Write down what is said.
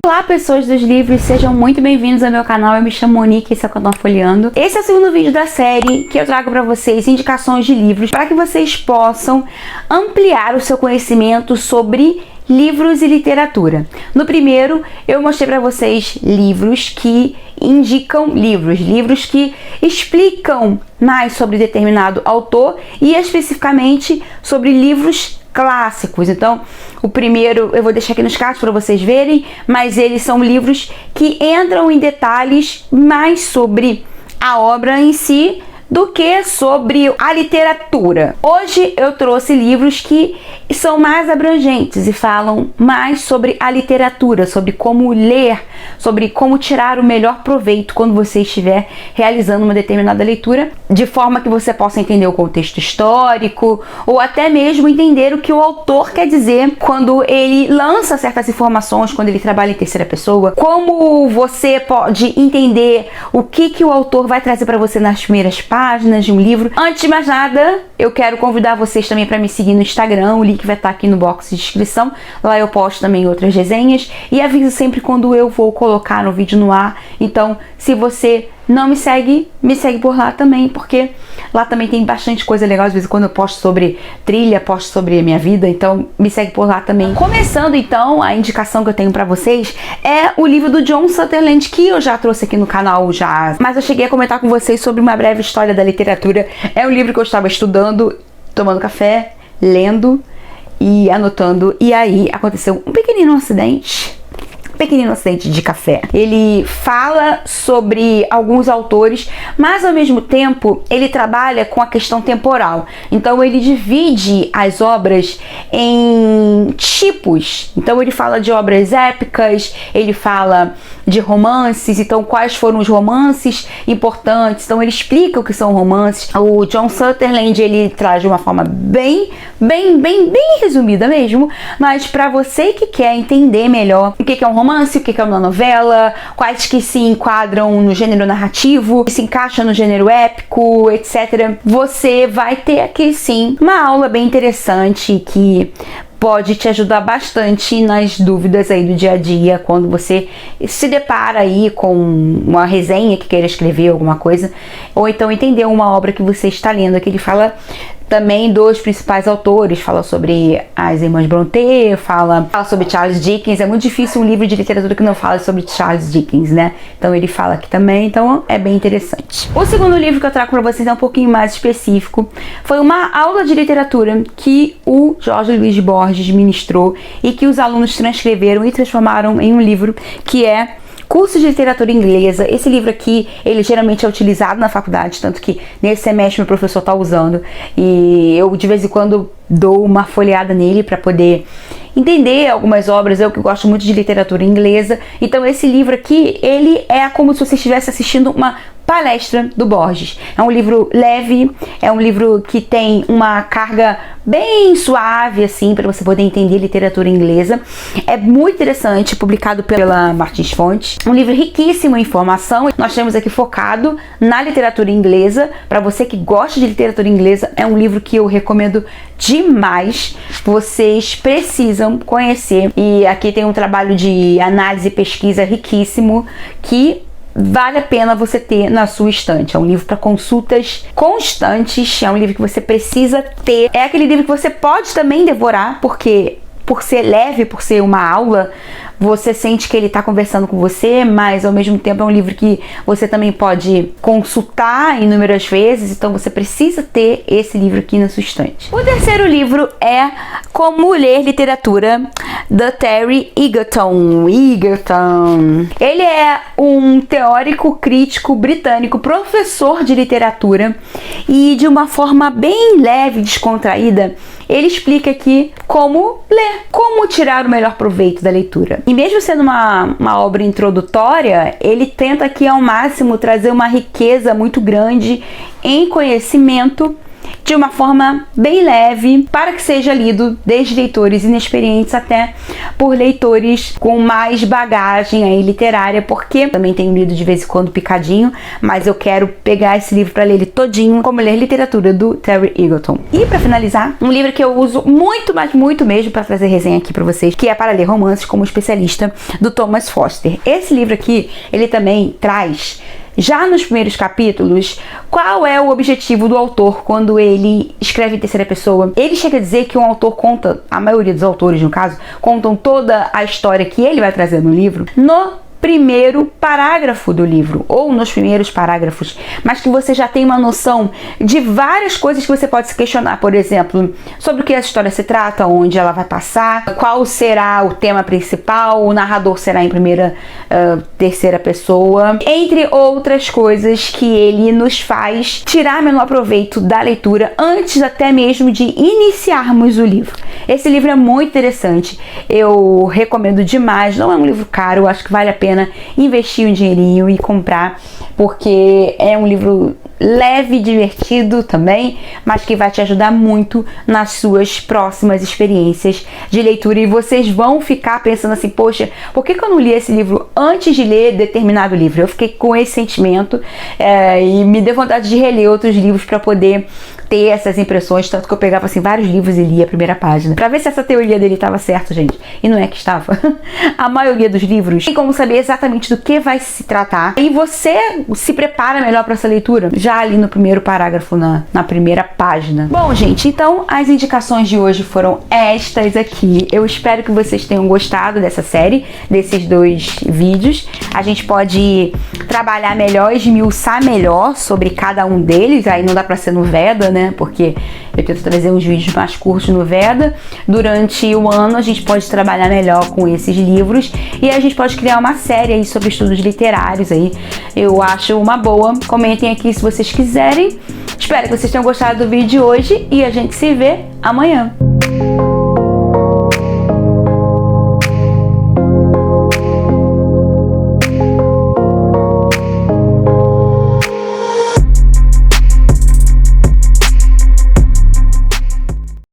Olá, pessoas dos livros, sejam muito bem-vindos ao meu canal. Eu me chamo Monique, esse é o canal Folheando. Esse é o segundo vídeo da série que eu trago para vocês indicações de livros para que vocês possam ampliar o seu conhecimento sobre livros e literatura. No primeiro, eu mostrei para vocês livros que indicam livros que explicam mais sobre determinado autor e especificamente sobre livros clássicos. Então, o primeiro eu vou deixar aqui nos cards para vocês verem, mas eles são livros que entram em detalhes mais sobre a obra em si do que sobre a literatura. Hoje eu trouxe livros que são mais abrangentes e falam mais sobre a literatura, sobre como ler, sobre como tirar o melhor proveito quando você estiver realizando uma determinada leitura, de forma que você possa entender o contexto histórico ou até mesmo entender o que o autor quer dizer quando ele lança certas informações, quando ele trabalha em terceira pessoa, como você pode entender o que o autor vai trazer para você nas primeiras páginas de um livro. Antes de mais nada, eu quero convidar vocês também para me seguir no Instagram, o link vai estar aqui no box de descrição. Lá eu posto também outras resenhas e aviso sempre quando eu vou colocar no vídeo no ar. Então, se você não me segue por lá também, porque lá também tem bastante coisa legal. Às vezes quando eu posto sobre trilha, posto sobre a minha vida, então me segue por lá também. Começando então, a indicação que eu tenho pra vocês é o livro do John Sutherland, que eu já trouxe aqui no canal já, mas eu cheguei a comentar com vocês sobre uma breve história da literatura. É um livro que eu estava estudando, tomando café, lendo e anotando, e aí aconteceu um pequenino acidente de café. Ele fala sobre alguns autores, mas ao mesmo tempo ele trabalha com a questão temporal. Então ele divide as obras em tipos. Então ele fala de obras épicas, ele fala de romances, então quais foram os romances importantes. Então ele explica o que são romances. O John Sutherland, ele traz de uma forma bem resumida mesmo, mas para você que quer entender melhor o que é um romance, o que é uma novela, quais que se enquadram no gênero narrativo, que se encaixam no gênero épico, etc. Você vai ter aqui sim uma aula bem interessante que pode te ajudar bastante nas dúvidas aí do dia a dia, quando você se depara aí com uma resenha que queira escrever alguma coisa, ou então entender uma obra que você está lendo, que ele fala também dos principais autores, fala sobre as irmãs Brontë, fala sobre Charles Dickens. É muito difícil um livro de literatura que não fala sobre Charles Dickens, né? Então ele fala aqui também, então é bem interessante. O segundo livro que eu trago para vocês é um pouquinho mais específico. Foi uma aula de literatura que o Jorge Luiz Borges ministrou e que os alunos transcreveram e transformaram em um livro, que é Curso de Literatura Inglesa. Esse livro aqui, ele geralmente é utilizado na faculdade, tanto que nesse semestre meu professor está usando, e eu de vez em quando dou uma folheada nele para poder entender algumas obras. Eu que gosto muito de literatura inglesa, então esse livro aqui, ele é como se você estivesse assistindo uma palestra do Borges. É um livro leve, é um livro que tem uma carga bem suave, assim, para você poder entender literatura inglesa. É muito interessante, publicado pela Martins Fontes. Um livro riquíssimo em informação. Nós temos aqui focado na literatura inglesa. Para você que gosta de literatura inglesa, é um livro que eu recomendo demais. Vocês precisam conhecer. E aqui tem um trabalho de análise e pesquisa riquíssimo que vale a pena você ter na sua estante. É um livro para consultas constantes, é um livro que você precisa ter. É aquele livro que você pode também devorar, porque por ser leve, por ser uma aula, você sente que ele está conversando com você, mas ao mesmo tempo é um livro que você também pode consultar inúmeras vezes, então você precisa ter esse livro aqui na sua estante. O terceiro livro é Como Ler Literatura, da Terry Egerton. Ele é um teórico crítico britânico, professor de literatura, e de uma forma bem leve e descontraída, ele explica aqui como ler, como tirar o melhor proveito da leitura. E mesmo sendo uma obra introdutória, ele tenta aqui ao máximo trazer uma riqueza muito grande em conhecimento de uma forma bem leve, para que seja lido desde leitores inexperientes até por leitores com mais bagagem aí literária, porque também tenho lido de vez em quando picadinho, mas eu quero pegar esse livro para ler ele todinho, como ler literatura do Terry Eagleton. E para finalizar, um livro que eu uso muito, mas muito mesmo para trazer resenha aqui para vocês, que é Para Ler Romances como Especialista, do Thomas Foster. Esse livro aqui, ele também traz, já nos primeiros capítulos, qual é o objetivo do autor quando ele escreve em terceira pessoa. Ele chega a dizer que um autor conta, a maioria dos autores no caso, contam toda a história que ele vai trazer no livro no primeiro parágrafo do livro, ou nos primeiros parágrafos, mas que você já tem uma noção de várias coisas que você pode se questionar, por exemplo, sobre o que essa história se trata, onde ela vai passar, qual será o tema principal, o narrador será em terceira pessoa, entre outras coisas que ele nos faz tirar menor proveito da leitura antes até mesmo de iniciarmos o livro. Esse livro é muito interessante, eu recomendo demais, não é um livro caro, eu acho que vale a pena investir um dinheirinho e comprar, porque é um livro leve, divertido também, mas que vai te ajudar muito nas suas próximas experiências de leitura, e vocês vão ficar pensando assim, poxa, por que eu não li esse livro antes de ler determinado livro? Eu fiquei com esse sentimento e me deu vontade de reler outros livros para poder ter essas impressões, tanto que eu pegava assim vários livros e lia a primeira página, para ver se essa teoria dele estava certa, gente, e não é que estava. A maioria dos livros tem como saber exatamente do que vai se tratar, e você se prepara melhor para essa leitura já ali no primeiro parágrafo, na primeira página. Bom, gente, então as indicações de hoje foram estas aqui. Eu espero que vocês tenham gostado dessa série, desses 2 vídeos. A gente pode trabalhar melhor, esmiuçar melhor sobre cada um deles. Aí não dá pra ser no Veda, né? Porque eu tento trazer uns vídeos mais curtos no Veda. Durante o ano a gente pode trabalhar melhor com esses livros e a gente pode criar uma série aí sobre estudos literários aí. Eu acho uma boa. Comentem aqui se vocês quiserem. Espero que vocês tenham gostado do vídeo de hoje e a gente se vê amanhã.